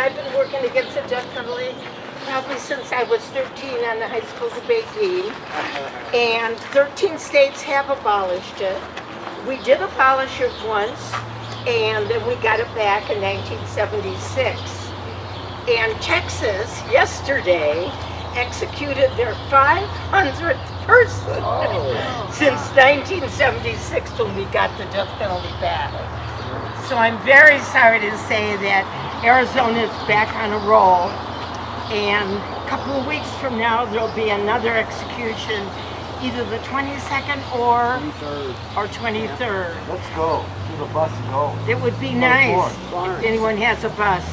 I've been working against the death penalty probably since I was 13 on the high school debate team. And 13 states have abolished it. We did abolish it once, and then we got it back in 1976. And Texas, yesterday, executed their 500th person since 1976 when we got the death penalty back. So I'm very sorry to say that Arizona is back on a roll, and a couple of weeks from now there'll be another execution, either the 22nd or 23rd. Let's go. To the bus and go. It would be nice if anyone has a bus.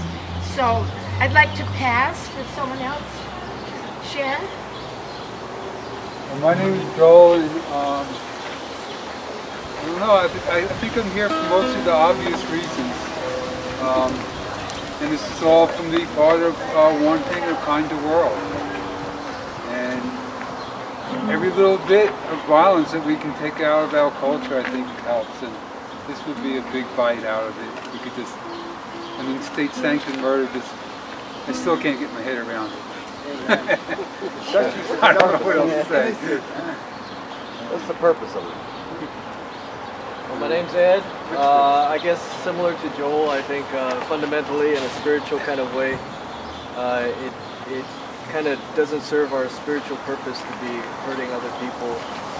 So I'd like to pass for someone else. Sharon? My name is Joel. And, I don't know. I think I'm here for mostly the obvious reasons. And this is all from the part of wanting a kinder world. And every little bit of violence that we can take out of our culture, I think, helps. And this would be a big bite out of it. We could just, I mean, state-sanctioned murder, I still can't get my head around it. I don't know what else to say. What's the purpose of it? Well, my name's Ed. I guess similar to Joel, I think fundamentally in a spiritual kind of way, it kind of doesn't serve our spiritual purpose to be hurting other people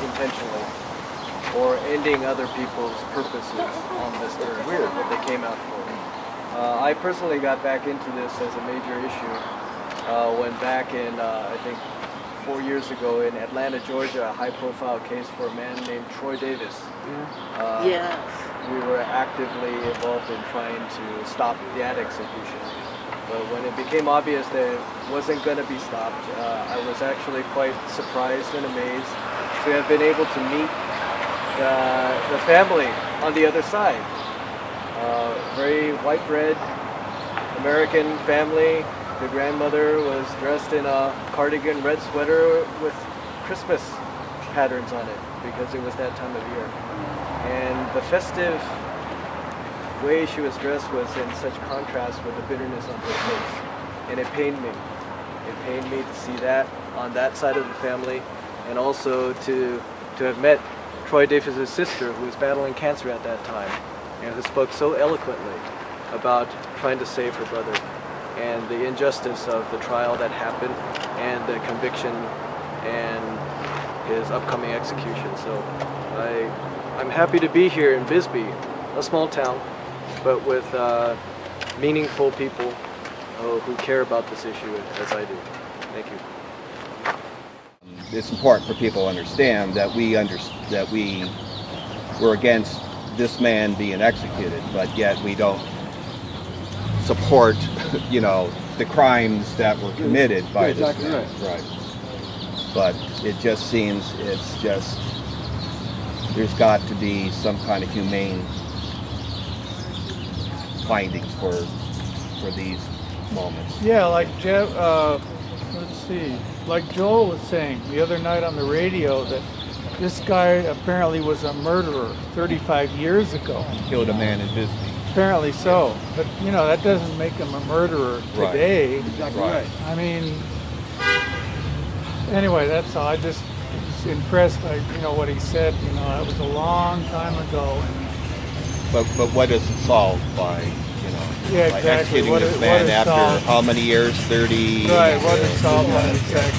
intentionally or ending other people's purposes on this earth, what they came out for. I personally got back into this as a major issue when back in, I think, 4 years ago in Atlanta, Georgia, a high-profile case for a man named Troy Davis. Yes. We were actively involved in trying to stop that execution. But when it became obvious that it wasn't going to be stopped, I was actually quite surprised and amazed to have been able to meet the family on the other side. Very white bread, American family. The grandmother was dressed in a cardigan, red sweater with Christmas patterns on it because it was that time of year. And the festive way she was dressed was in such contrast with the bitterness on her face. And it pained me. It pained me to see that on that side of the family, and also to have met Troy Davis' sister, who was battling cancer at that time, and who spoke so eloquently about trying to save her brother and the injustice of the trial that happened and the conviction and his upcoming execution. So I'm happy to be here in Bisbee, a small town, but with meaningful people who care about this issue as I do. Thank you. It's important for people to understand that we're against this man being executed, but yet we don't support, the crimes that were committed by this man. Right. But it just seems there's got to be some kind of humane findings for these moments. Yeah, like Jeff, let's see, like Joel was saying the other night on the radio that this guy apparently was a murderer 35 years ago. Killed a man in Bisbee. Apparently so, but that doesn't make him a murderer today. Right. Exactly right. I mean, anyway, that's all. I just was impressed by what he said. That was a long time ago. But what is it solved by? Yeah, by exactly. executing this man after solved? how many years? 30. Right. What is solved by exactly?